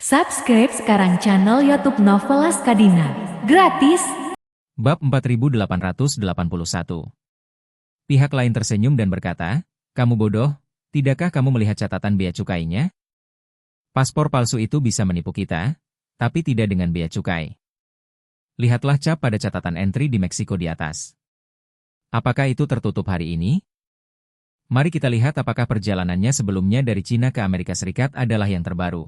Subscribe sekarang channel YouTube Novelas Kadina. Gratis. Bab 4881. Pihak lain tersenyum dan berkata, "Kamu bodoh, tidakkah kamu melihat catatan bea cukainya? Paspor palsu itu bisa menipu kita, tapi tidak dengan bea cukai. Lihatlah cap pada catatan entry di Meksiko di atas. Apakah itu tertutup hari ini? Mari kita lihat apakah perjalanannya sebelumnya dari Cina ke Amerika Serikat adalah yang terbaru.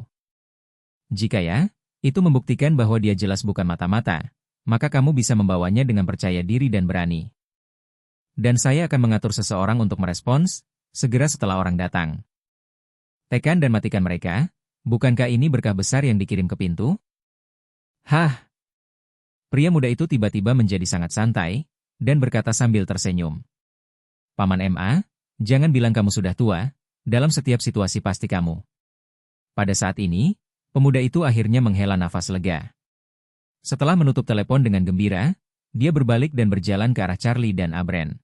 Jika ya, itu membuktikan bahwa dia jelas bukan mata-mata, maka kamu bisa membawanya dengan percaya diri dan berani. Dan saya akan mengatur seseorang untuk merespons, segera setelah orang datang. Tekan dan matikan mereka, bukankah ini berkah besar yang dikirim ke pintu?" "Hah!" Pria muda itu tiba-tiba menjadi sangat santai, dan berkata sambil tersenyum. "Paman MA, jangan bilang kamu sudah tua, dalam setiap situasi pasti kamu." Pada saat ini, pemuda itu akhirnya menghela nafas lega. Setelah menutup telepon dengan gembira, dia berbalik dan berjalan ke arah Charlie dan Abren.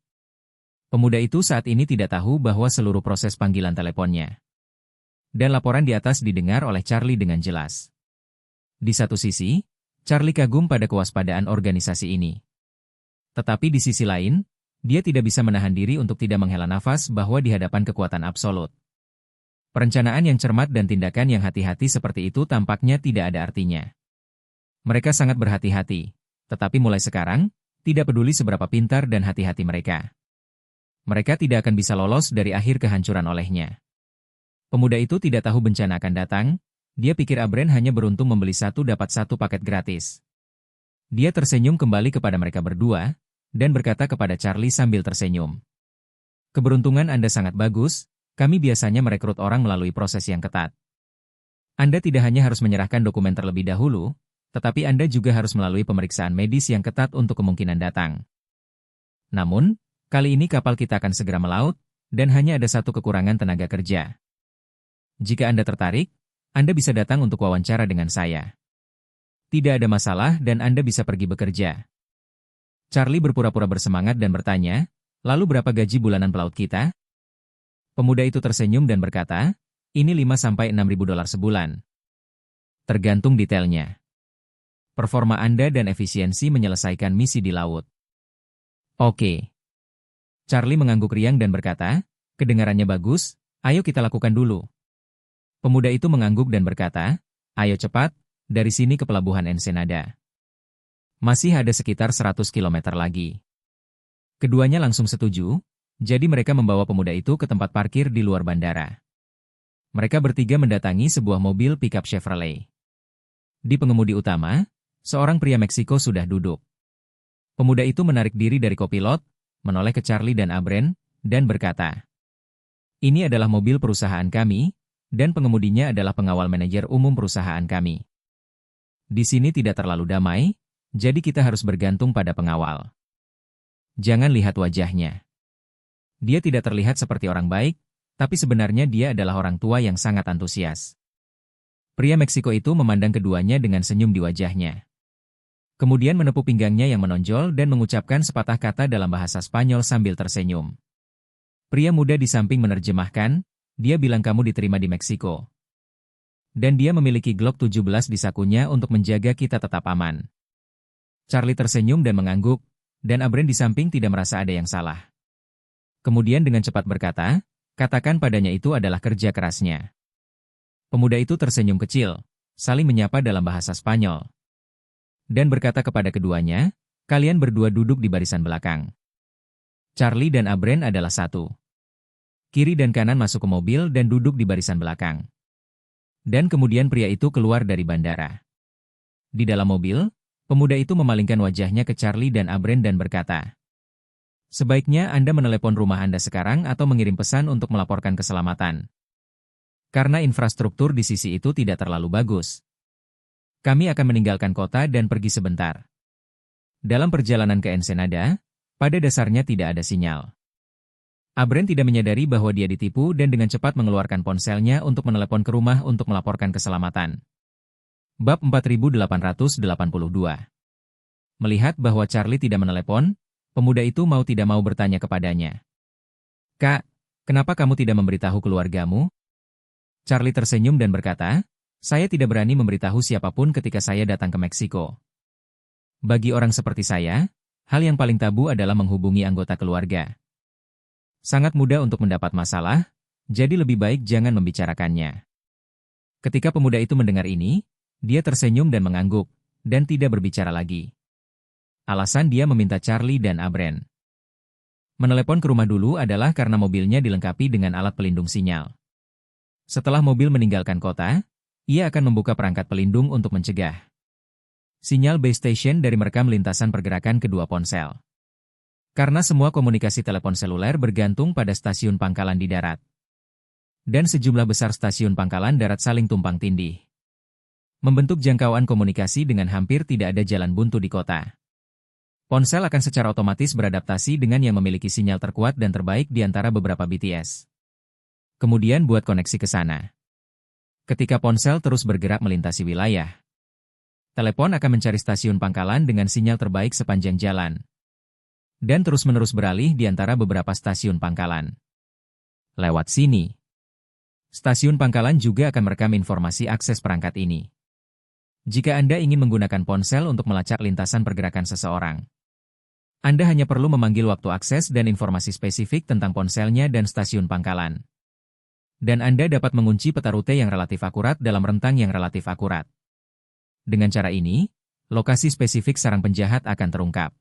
Pemuda itu saat ini tidak tahu bahwa seluruh proses panggilan teleponnya dan laporan di atas didengar oleh Charlie dengan jelas. Di satu sisi, Charlie kagum pada kewaspadaan organisasi ini. Tetapi di sisi lain, dia tidak bisa menahan diri untuk tidak menghela nafas bahwa di hadapan kekuatan absolut. Perencanaan yang cermat dan tindakan yang hati-hati seperti itu tampaknya tidak ada artinya. Mereka sangat berhati-hati, tetapi mulai sekarang, tidak peduli seberapa pintar dan hati-hati mereka. Mereka tidak akan bisa lolos dari akhir kehancuran olehnya. Pemuda itu tidak tahu bencana akan datang, dia pikir Abren hanya beruntung membeli satu dapat satu paket gratis. Dia tersenyum kembali kepada mereka berdua, dan berkata kepada Charlie sambil tersenyum. "Keberuntungan Anda sangat bagus. Kami biasanya merekrut orang melalui proses yang ketat. Anda tidak hanya harus menyerahkan dokumen terlebih dahulu, tetapi Anda juga harus melalui pemeriksaan medis yang ketat untuk kemungkinan datang. Namun, kali ini kapal kita akan segera melaut, dan hanya ada satu kekurangan tenaga kerja. Jika Anda tertarik, Anda bisa datang untuk wawancara dengan saya. Tidak ada masalah dan Anda bisa pergi bekerja." Charlie berpura-pura bersemangat dan bertanya, "Lalu berapa gaji bulanan pelaut kita?" Pemuda itu tersenyum dan berkata, "Ini 5-6 ribu dolar sebulan. Tergantung detailnya. Performa Anda dan efisiensi menyelesaikan misi di laut." "Oke." Charlie mengangguk riang dan berkata, "Kedengarannya bagus, ayo kita lakukan dulu." Pemuda itu mengangguk dan berkata, "Ayo cepat, dari sini ke pelabuhan Ensenada. Masih ada sekitar 100 kilometer lagi." Keduanya langsung setuju. Jadi mereka membawa pemuda itu ke tempat parkir di luar bandara. Mereka bertiga mendatangi sebuah mobil pickup Chevrolet. Di pengemudi utama, seorang pria Meksiko sudah duduk. Pemuda itu menarik diri dari kopilot, menoleh ke Charlie dan Abren, dan berkata, "Ini adalah mobil perusahaan kami, dan pengemudinya adalah pengawal manajer umum perusahaan kami. Di sini tidak terlalu damai, jadi kita harus bergantung pada pengawal. Jangan lihat wajahnya. Dia tidak terlihat seperti orang baik, tapi sebenarnya dia adalah orang tua yang sangat antusias." Pria Meksiko itu memandang keduanya dengan senyum di wajahnya. Kemudian menepuk pinggangnya yang menonjol dan mengucapkan sepatah kata dalam bahasa Spanyol sambil tersenyum. Pria muda di samping menerjemahkan, "Dia bilang kamu diterima di Meksiko. Dan dia memiliki Glock 17 di sakunya untuk menjaga kita tetap aman." Charlie tersenyum dan mengangguk, dan Abren di samping tidak merasa ada yang salah. Kemudian dengan cepat berkata, "Katakan padanya itu adalah kerja kerasnya." Pemuda itu tersenyum kecil, saling menyapa dalam bahasa Spanyol. Dan berkata kepada keduanya, "Kalian berdua duduk di barisan belakang. Charlie dan Abren adalah satu. Kiri dan kanan masuk ke mobil dan duduk di barisan belakang." Dan kemudian pria itu keluar dari bandara. Di dalam mobil, pemuda itu memalingkan wajahnya ke Charlie dan Abren dan berkata, "Sebaiknya Anda menelepon rumah Anda sekarang atau mengirim pesan untuk melaporkan keselamatan. Karena infrastruktur di sisi itu tidak terlalu bagus. Kami akan meninggalkan kota dan pergi sebentar." Dalam perjalanan ke Ensenada, pada dasarnya tidak ada sinyal. Abren tidak menyadari bahwa dia ditipu dan dengan cepat mengeluarkan ponselnya untuk menelepon ke rumah untuk melaporkan keselamatan. Bab 4882. Melihat bahwa Charlie tidak menelepon, pemuda itu mau tidak mau bertanya kepadanya, "Kak, kenapa kamu tidak memberitahu keluargamu?" Charlie tersenyum dan berkata, Saya tidak berani memberitahu siapapun ketika saya datang ke Meksiko. Bagi orang seperti saya, hal yang paling tabu adalah menghubungi anggota keluarga. Sangat mudah untuk mendapat masalah, jadi lebih baik jangan membicarakannya. Ketika pemuda itu mendengar ini, dia tersenyum dan mengangguk, dan tidak berbicara lagi. Alasan dia meminta Charlie dan Abren menelepon ke rumah dulu adalah karena mobilnya dilengkapi dengan alat pelindung sinyal. Setelah mobil meninggalkan kota, ia akan membuka perangkat pelindung untuk mencegah sinyal base station dari merekam lintasan pergerakan kedua ponsel. Karena semua komunikasi telepon seluler bergantung pada stasiun pangkalan di darat. Dan sejumlah besar stasiun pangkalan darat saling tumpang tindih. Membentuk jangkauan komunikasi dengan hampir tidak ada jalan buntu di kota. Ponsel akan secara otomatis beradaptasi dengan yang memiliki sinyal terkuat dan terbaik di antara beberapa BTS. Kemudian buat koneksi ke sana. Ketika ponsel terus bergerak melintasi wilayah, telepon akan mencari stasiun pangkalan dengan sinyal terbaik sepanjang jalan. Dan terus-menerus beralih di antara beberapa stasiun pangkalan. Lewat sini, stasiun pangkalan juga akan merekam informasi akses perangkat ini. Jika Anda ingin menggunakan ponsel untuk melacak lintasan pergerakan seseorang, Anda hanya perlu memanggil waktu akses dan informasi spesifik tentang ponselnya dan stasiun pangkalan. Dan Anda dapat mengunci peta rute yang relatif akurat dalam rentang yang relatif akurat. Dengan cara ini, lokasi spesifik sarang penjahat akan terungkap.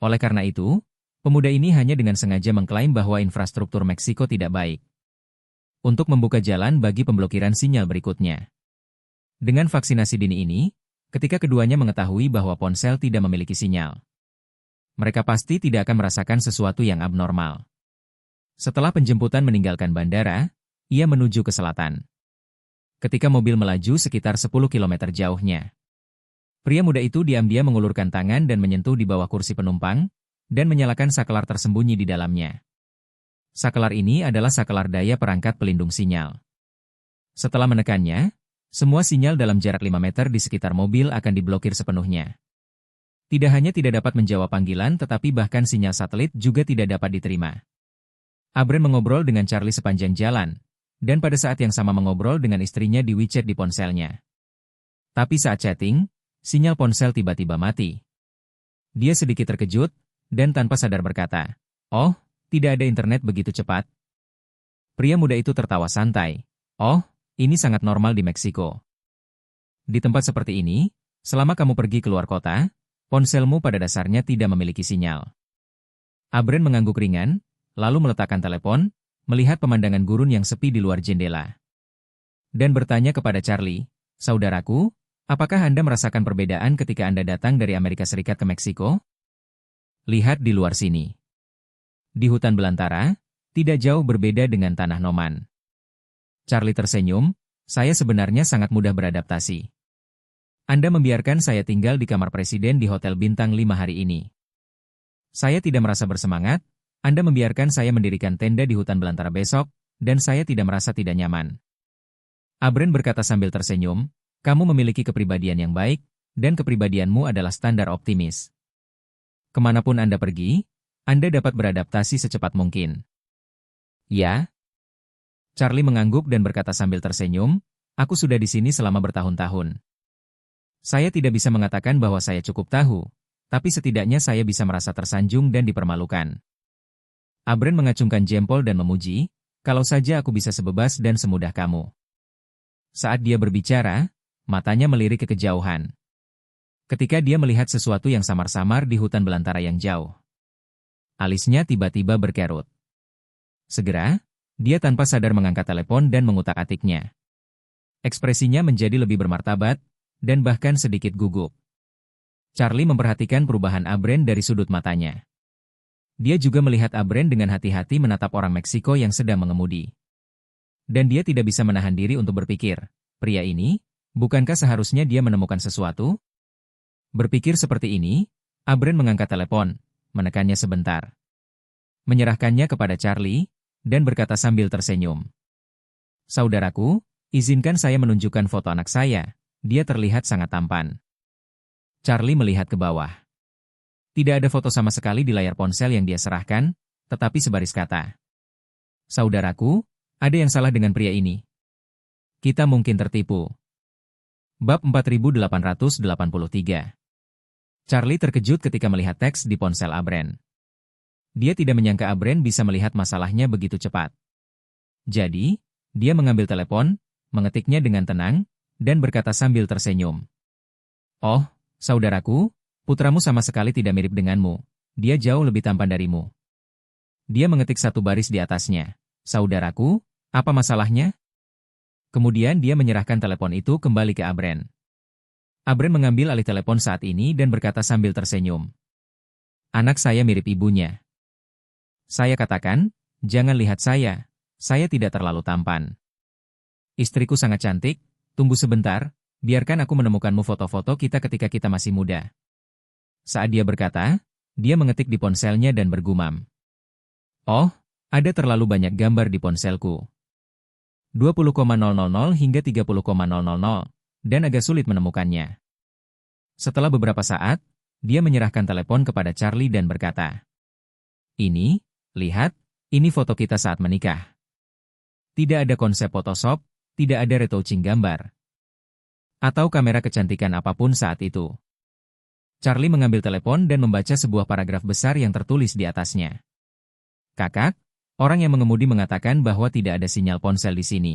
Oleh karena itu, pemuda ini hanya dengan sengaja mengklaim bahwa infrastruktur Meksiko tidak baik. Untuk membuka jalan bagi pemblokiran sinyal berikutnya. Dengan vaksinasi dini ini, ketika keduanya mengetahui bahwa ponsel tidak memiliki sinyal, mereka pasti tidak akan merasakan sesuatu yang abnormal. Setelah penjemputan meninggalkan bandara, ia menuju ke selatan. Ketika mobil melaju sekitar 10 km jauhnya, pria muda itu diam-diam mengulurkan tangan dan menyentuh di bawah kursi penumpang, dan menyalakan saklar tersembunyi di dalamnya. Saklar ini adalah saklar daya perangkat pelindung sinyal. Setelah menekannya, semua sinyal dalam jarak 5 meter di sekitar mobil akan diblokir sepenuhnya. Tidak hanya tidak dapat menjawab panggilan tetapi bahkan sinyal satelit juga tidak dapat diterima. Abren mengobrol dengan Charlie sepanjang jalan, dan pada saat yang sama mengobrol dengan istrinya di WeChat di ponselnya. Tapi saat chatting, sinyal ponsel tiba-tiba mati. Dia sedikit terkejut, dan tanpa sadar berkata, "Oh, tidak ada internet begitu cepat." Pria muda itu tertawa santai. "Oh, ini sangat normal di Meksiko. Di tempat seperti ini, selama kamu pergi keluar kota, ponselmu pada dasarnya tidak memiliki sinyal." Abren mengangguk ringan, lalu meletakkan telepon, melihat pemandangan gurun yang sepi di luar jendela. Dan bertanya kepada Charlie, "Saudaraku, apakah Anda merasakan perbedaan ketika Anda datang dari Amerika Serikat ke Meksiko? Lihat di luar sini." Di hutan belantara, tidak jauh berbeda dengan tanah Noman. Charlie tersenyum, "Saya sebenarnya sangat mudah beradaptasi. Anda membiarkan saya tinggal di kamar presiden di Hotel Bintang 5 hari ini. Saya tidak merasa bersemangat, Anda membiarkan saya mendirikan tenda di hutan belantara besok, dan saya tidak merasa tidak nyaman." Abren berkata sambil tersenyum, "Kamu memiliki kepribadian yang baik, dan kepribadianmu adalah standar optimis. Kemanapun Anda pergi, Anda dapat beradaptasi secepat mungkin." "Ya?" Charlie mengangguk dan berkata sambil tersenyum, "Aku sudah di sini selama bertahun-tahun. Saya tidak bisa mengatakan bahwa saya cukup tahu, tapi setidaknya saya bisa merasa tersanjung dan dipermalukan." Abren mengacungkan jempol dan memuji, "Kalau saja aku bisa sebebas dan semudah kamu." Saat dia berbicara, matanya melirik ke kejauhan. Ketika dia melihat sesuatu yang samar-samar di hutan belantara yang jauh, alisnya tiba-tiba berkerut. Segera, dia tanpa sadar mengangkat telepon dan mengutak-atiknya. Ekspresinya menjadi lebih bermartabat, dan bahkan sedikit gugup. Charlie memperhatikan perubahan Abren dari sudut matanya. Dia juga melihat Abren dengan hati-hati menatap orang Meksiko yang sedang mengemudi. Dan dia tidak bisa menahan diri untuk berpikir, pria ini, bukankah seharusnya dia menemukan sesuatu? Berpikir seperti ini, Abren mengangkat telepon, menekannya sebentar, menyerahkannya kepada Charlie, dan berkata sambil tersenyum, "Saudaraku, izinkan saya menunjukkan foto anak saya. Dia terlihat sangat tampan." Charlie melihat ke bawah. Tidak ada foto sama sekali di layar ponsel yang dia serahkan, tetapi sebaris kata, "Saudaraku, ada yang salah dengan pria ini. Kita mungkin tertipu. Bab 4883. Charlie terkejut ketika melihat teks di ponsel Abren. Dia tidak menyangka Abren bisa melihat masalahnya begitu cepat. Jadi, dia mengambil telepon, mengetiknya dengan tenang, dan berkata sambil tersenyum. "Oh, saudaraku, putramu sama sekali tidak mirip denganmu. Dia jauh lebih tampan darimu." Dia mengetik satu baris di atasnya. "Saudaraku, apa masalahnya?" Kemudian dia menyerahkan telepon itu kembali ke Abren. Abren mengambil alih telepon saat ini dan berkata sambil tersenyum. "Anak saya mirip ibunya." Saya katakan, "Jangan lihat saya tidak terlalu tampan. Istriku sangat cantik, tunggu sebentar, biarkan aku menemukanmu foto-foto kita ketika kita masih muda." Saat dia berkata, dia mengetik di ponselnya dan bergumam. "Oh, ada terlalu banyak gambar di ponselku. 20,000 hingga 30,000, dan agak sulit menemukannya." Setelah beberapa saat, dia menyerahkan telepon kepada Charlie dan berkata, "Ini, lihat, ini foto kita saat menikah. Tidak ada konsep Photoshop, tidak ada retouching gambar, atau kamera kecantikan apapun saat itu." Charlie mengambil telepon dan membaca sebuah paragraf besar yang tertulis di atasnya. "Kakak, orang yang mengemudi mengatakan bahwa tidak ada sinyal ponsel di sini.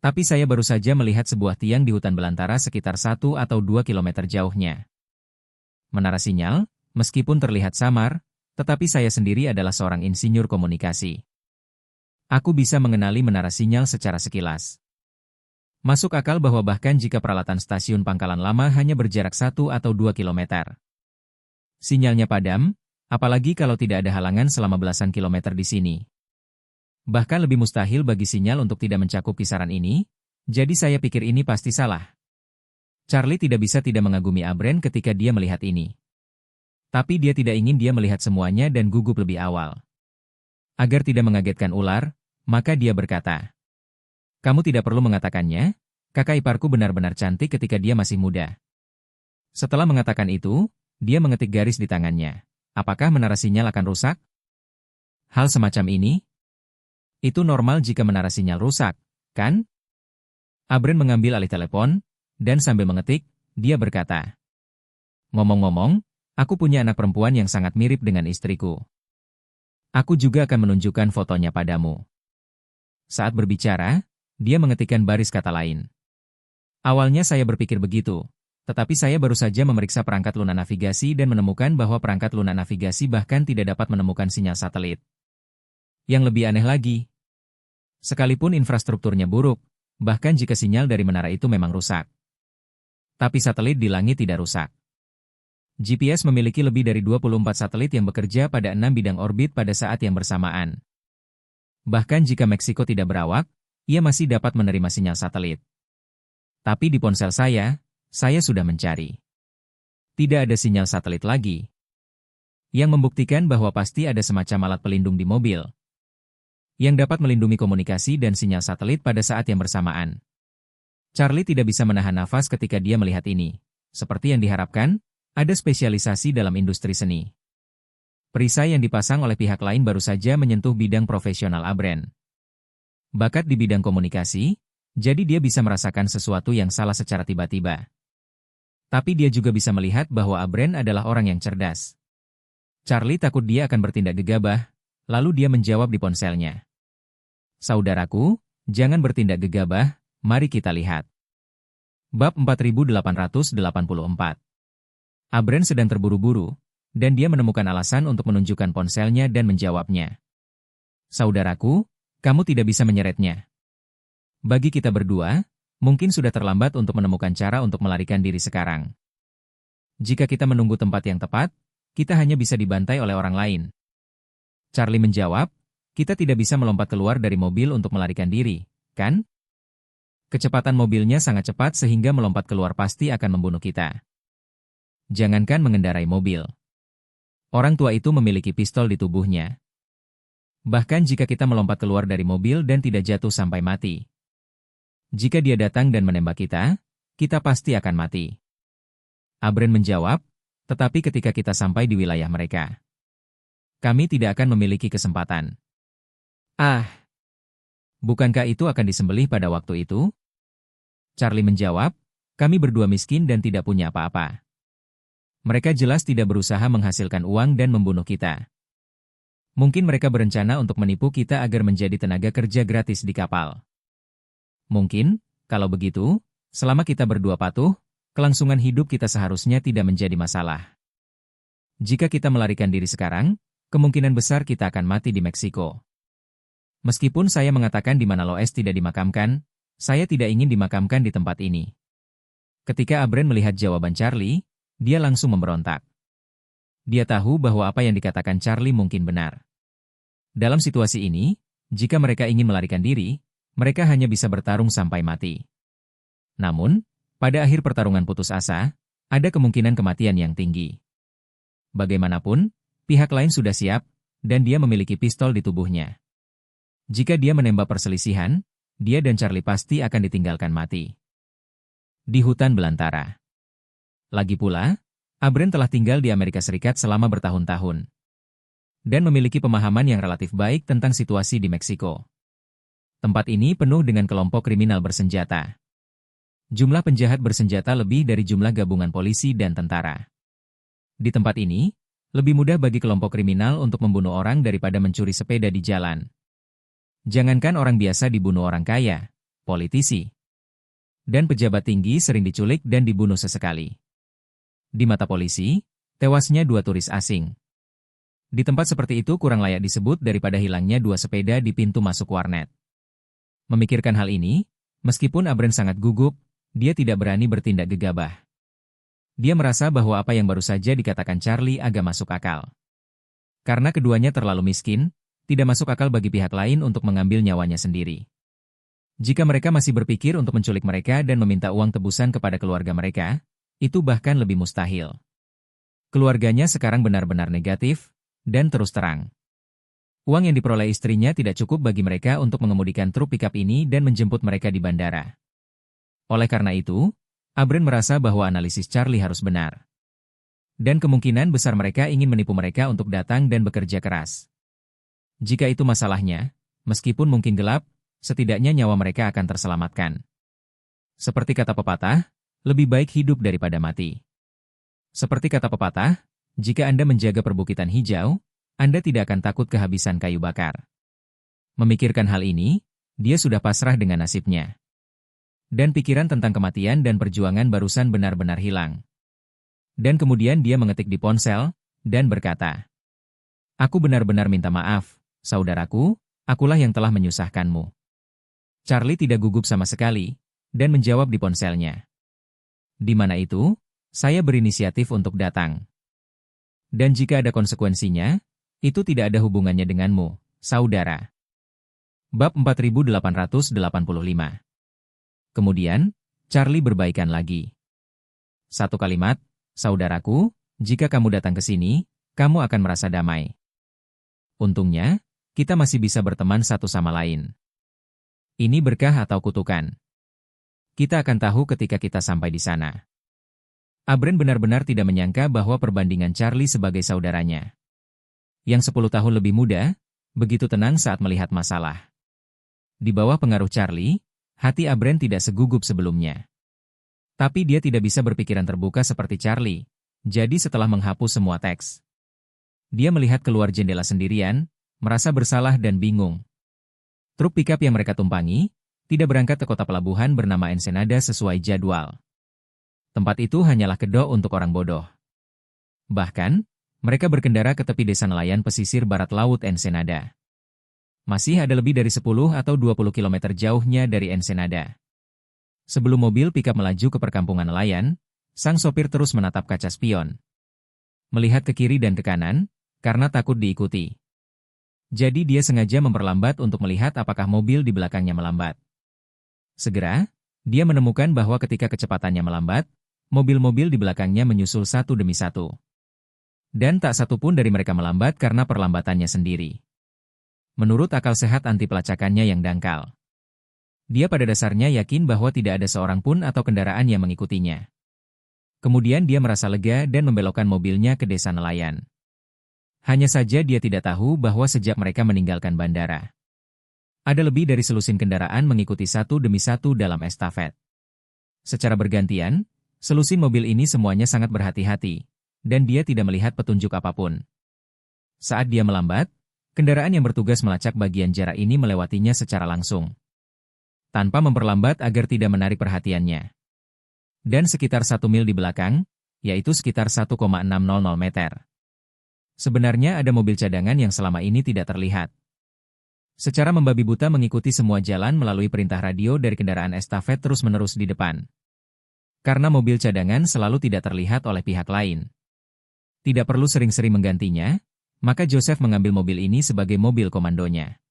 Tapi saya baru saja melihat sebuah tiang di hutan belantara sekitar 1 atau 2 kilometer jauhnya. Menara sinyal, meskipun terlihat samar, tetapi saya sendiri adalah seorang insinyur komunikasi. Aku bisa mengenali menara sinyal secara sekilas. Masuk akal bahwa bahkan jika peralatan stasiun pangkalan lama hanya berjarak 1 atau 2 kilometer. Sinyalnya padam, apalagi kalau tidak ada halangan selama belasan kilometer di sini. Bahkan lebih mustahil bagi sinyal untuk tidak mencakup kisaran ini, jadi saya pikir ini pasti salah." Charlie tidak bisa tidak mengagumi Abren ketika dia melihat ini. Tapi dia tidak ingin dia melihat semuanya dan gugup lebih awal. Agar tidak mengagetkan ular, maka dia berkata, "Kamu tidak perlu mengatakannya, kakak iparku benar-benar cantik ketika dia masih muda." Setelah mengatakan itu, dia mengetik garis di tangannya. "Apakah menara sinyal akan rusak? Hal semacam ini? Itu normal jika menara sinyal rusak, kan?" Abren mengambil alih telepon, dan sambil mengetik, dia berkata, "Ngomong-ngomong, aku punya anak perempuan yang sangat mirip dengan istriku. Aku juga akan menunjukkan fotonya padamu." Saat berbicara, dia mengetikkan baris kata lain. "Awalnya saya berpikir begitu, tetapi saya baru saja memeriksa perangkat lunak navigasi dan menemukan bahwa perangkat lunak navigasi bahkan tidak dapat menemukan sinyal satelit. Yang lebih aneh lagi, sekalipun infrastrukturnya buruk, bahkan jika sinyal dari menara itu memang rusak, tapi satelit di langit tidak rusak. GPS memiliki lebih dari 24 satelit yang bekerja pada 6 bidang orbit pada saat yang bersamaan. Bahkan jika Meksiko tidak berawak, ia masih dapat menerima sinyal satelit. Tapi di ponsel saya sudah mencari. Tidak ada sinyal satelit lagi. Yang membuktikan bahwa pasti ada semacam alat pelindung di mobil yang dapat melindungi komunikasi dan sinyal satelit pada saat yang bersamaan." Charlie tidak bisa menahan nafas ketika dia melihat ini. Seperti yang diharapkan, ada spesialisasi dalam industri seni. Perisai yang dipasang oleh pihak lain baru saja menyentuh bidang profesional Abren. Bakat di bidang komunikasi, jadi dia bisa merasakan sesuatu yang salah secara tiba-tiba. Tapi dia juga bisa melihat bahwa Abren adalah orang yang cerdas. Charlie takut dia akan bertindak gegabah, lalu dia menjawab di ponselnya. "Saudaraku, jangan bertindak gegabah, mari kita lihat." Bab 4884. Abren sedang terburu-buru, dan dia menemukan alasan untuk menunjukkan ponselnya dan menjawabnya. "Saudaraku, kamu tidak bisa menyeretnya. Bagi kita berdua, mungkin sudah terlambat untuk menemukan cara untuk melarikan diri sekarang. Jika kita menunggu tempat yang tepat, kita hanya bisa dibantai oleh orang lain." Charlie menjawab, "Kita tidak bisa melompat keluar dari mobil untuk melarikan diri, kan? Kecepatan mobilnya sangat cepat sehingga melompat keluar pasti akan membunuh kita. Jangankan mengendarai mobil. Orang tua itu memiliki pistol di tubuhnya. Bahkan jika kita melompat keluar dari mobil dan tidak jatuh sampai mati. Jika dia datang dan menembak kita pasti akan mati." Abren menjawab, "Tetapi ketika kita sampai di wilayah mereka, kami tidak akan memiliki kesempatan." "Ah, Bukankah itu akan disembelih pada waktu itu? Charlie menjawab, kami berdua miskin dan tidak punya apa-apa. Mereka jelas tidak berusaha menghasilkan uang dan membunuh kita. Mungkin mereka berencana untuk menipu kita agar menjadi tenaga kerja gratis di kapal. Mungkin, kalau begitu, selama kita berdua patuh, kelangsungan hidup kita seharusnya tidak menjadi masalah. Jika kita melarikan diri sekarang, kemungkinan besar kita akan mati di Meksiko. Meskipun saya mengatakan di mana Loes tidak dimakamkan, saya tidak ingin dimakamkan di tempat ini. Ketika Abren melihat jawaban Charlie, dia langsung memberontak. Dia tahu bahwa apa yang dikatakan Charlie mungkin benar. Dalam situasi ini, jika mereka ingin melarikan diri, mereka hanya bisa bertarung sampai mati. Namun, pada akhir pertarungan putus asa, ada kemungkinan kematian yang tinggi. Bagaimanapun, pihak lain sudah siap, dan dia memiliki pistol di tubuhnya. Jika dia menembak perselisihan, dia dan Charlie pasti akan ditinggalkan mati. Di hutan belantara. Lagi pula, Abren telah tinggal di Amerika Serikat selama bertahun-tahun. Dan memiliki pemahaman yang relatif baik tentang situasi di Meksiko. Tempat ini penuh dengan kelompok kriminal bersenjata. Jumlah penjahat bersenjata lebih dari jumlah gabungan polisi dan tentara. Di tempat ini, lebih mudah bagi kelompok kriminal untuk membunuh orang daripada mencuri sepeda di jalan. Jangankan orang biasa dibunuh orang kaya, politisi, dan pejabat tinggi sering diculik dan dibunuh sesekali. Di mata polisi, tewasnya 2 turis asing. Di tempat seperti itu kurang layak disebut daripada hilangnya 2 sepeda di pintu masuk warnet. Memikirkan hal ini, meskipun Abren sangat gugup, dia tidak berani bertindak gegabah. Dia merasa bahwa apa yang baru saja dikatakan Charlie agak masuk akal. Karena keduanya terlalu miskin, tidak masuk akal bagi pihak lain untuk mengambil nyawanya sendiri. Jika mereka masih berpikir untuk menculik mereka dan meminta uang tebusan kepada keluarga mereka, itu bahkan lebih mustahil. Keluarganya sekarang benar-benar negatif, dan terus terang. Uang yang diperoleh istrinya tidak cukup bagi mereka untuk mengemudikan truk pikap ini dan menjemput mereka di bandara. Oleh karena itu, Abren merasa bahwa analisis Charlie harus benar. Dan kemungkinan besar mereka ingin menipu mereka untuk datang dan bekerja keras. Jika itu masalahnya, meskipun mungkin gelap, setidaknya nyawa mereka akan terselamatkan. Seperti kata pepatah, lebih baik hidup daripada mati. Seperti kata pepatah, jika Anda menjaga perbukitan hijau, Anda tidak akan takut kehabisan kayu bakar. Memikirkan hal ini, dia sudah pasrah dengan nasibnya. Dan pikiran tentang kematian dan perjuangan barusan benar-benar hilang. Dan kemudian dia mengetik di ponsel, dan berkata, "Aku benar-benar minta maaf, saudaraku, akulah yang telah menyusahkanmu." Charlie tidak gugup sama sekali, dan menjawab di ponselnya. "Di mana itu? Saya berinisiatif untuk datang. Dan jika ada konsekuensinya, itu tidak ada hubungannya denganmu, saudara." Bab 4885. Kemudian, Charlie berbaikan lagi. "Satu kalimat, saudaraku, jika kamu datang ke sini, kamu akan merasa damai. Untungnya, kita masih bisa berteman satu sama lain. Ini berkah atau kutukan. Kita akan tahu ketika kita sampai di sana." Abren benar-benar tidak menyangka bahwa perbandingan Charlie sebagai saudaranya, yang 10 tahun lebih muda, begitu tenang saat melihat masalah. Di bawah pengaruh Charlie, hati Abren tidak segugup sebelumnya. Tapi dia tidak bisa berpikiran terbuka seperti Charlie, jadi setelah menghapus semua teks, dia melihat keluar jendela sendirian, merasa bersalah dan bingung. Truk pikap yang mereka tumpangi, tidak berangkat ke kota pelabuhan bernama Ensenada sesuai jadwal. Tempat itu hanyalah kedok untuk orang bodoh. Bahkan, mereka berkendara ke tepi desa nelayan pesisir barat laut Ensenada. Masih ada lebih dari 10 atau 20 kilometer jauhnya dari Ensenada. Sebelum mobil pikap melaju ke perkampungan nelayan, sang sopir terus menatap kaca spion. Melihat ke kiri dan ke kanan, karena takut diikuti. Jadi dia sengaja memperlambat untuk melihat apakah mobil di belakangnya melambat. Segera, dia menemukan bahwa ketika kecepatannya melambat, mobil-mobil di belakangnya menyusul satu demi satu. Dan tak satu pun dari mereka melambat karena perlambatannya sendiri. Menurut akal sehat anti pelacakannya yang dangkal. Dia pada dasarnya yakin bahwa tidak ada seorang pun atau kendaraan yang mengikutinya. Kemudian dia merasa lega dan membelokkan mobilnya ke desa nelayan. Hanya saja dia tidak tahu bahwa sejak mereka meninggalkan bandara, Ada lebih dari selusin kendaraan mengikuti satu demi satu dalam estafet. Secara bergantian, selusin mobil ini semuanya sangat berhati-hati, dan dia tidak melihat petunjuk apapun. Saat dia melambat, kendaraan yang bertugas melacak bagian jarak ini melewatinya secara langsung, tanpa memperlambat agar tidak menarik perhatiannya. Dan sekitar 1 mil di belakang, yaitu sekitar 1,600 meter. Sebenarnya ada mobil cadangan yang selama ini tidak terlihat. Secara membabi buta mengikuti semua jalan melalui perintah radio dari kendaraan estafet terus-menerus di depan. Karena mobil cadangan selalu tidak terlihat oleh pihak lain. Tidak perlu sering-sering menggantinya, maka Joseph mengambil mobil ini sebagai mobil komandonya.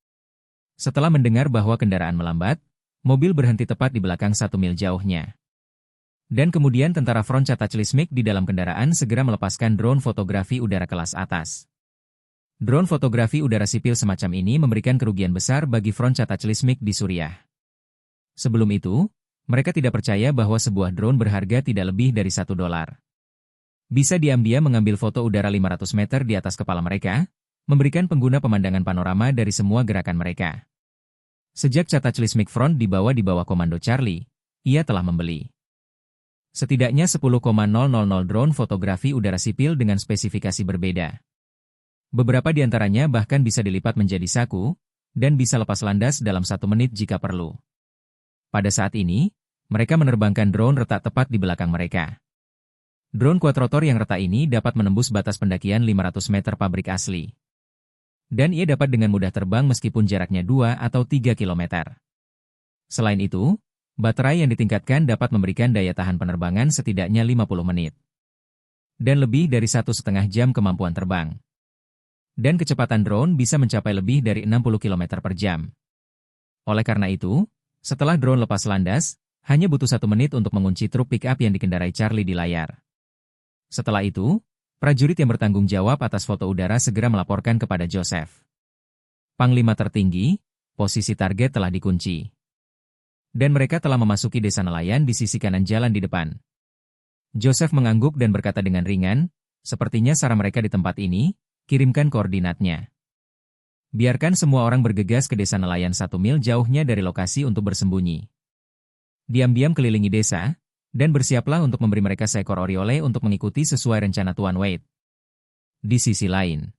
Setelah mendengar bahwa kendaraan melambat, mobil berhenti tepat di belakang 1 mil jauhnya. Dan kemudian tentara Front Cataclysmic di dalam kendaraan segera melepaskan drone fotografi udara kelas atas. Drone fotografi udara sipil semacam ini memberikan kerugian besar bagi Front Cataclysmic di Suriah. Sebelum itu, mereka tidak percaya bahwa sebuah drone berharga tidak lebih dari $1. Bisa diam-diam mengambil foto udara 500 meter di atas kepala mereka, memberikan pengguna pemandangan panorama dari semua gerakan mereka. Sejak Cataclysmic Front dibawa di bawah komando Charlie, ia telah membeli setidaknya 10,000 drone fotografi udara sipil dengan spesifikasi berbeda. Beberapa di antaranya bahkan bisa dilipat menjadi saku, dan bisa lepas landas dalam 1 menit jika perlu. Pada saat ini, mereka menerbangkan drone retak tepat di belakang mereka. Drone quadrotor yang retak ini dapat menembus batas pendakian 500 meter pabrik asli. Dan ia dapat dengan mudah terbang meskipun jaraknya 2 atau 3 kilometer. Selain itu, baterai yang ditingkatkan dapat memberikan daya tahan penerbangan setidaknya 50 menit. Dan lebih dari 1,5 jam kemampuan terbang. Dan kecepatan drone bisa mencapai lebih dari 60 km per jam. Oleh karena itu, setelah drone lepas landas, hanya butuh 1 menit untuk mengunci truk pick-up yang dikendarai Charlie di layar. Setelah itu, prajurit yang bertanggung jawab atas foto udara segera melaporkan kepada Joseph. Panglima tertinggi, posisi target telah dikunci. Dan mereka telah memasuki desa nelayan di sisi kanan jalan di depan. Joseph mengangguk dan berkata dengan ringan, sepertinya sarang mereka di tempat ini, kirimkan koordinatnya. Biarkan semua orang bergegas ke desa nelayan 1 mil jauhnya dari lokasi untuk bersembunyi. Diam-diam kelilingi desa, dan bersiaplah untuk memberi mereka seekor oriole untuk mengikuti sesuai rencana Tuan Wade. Di sisi lain,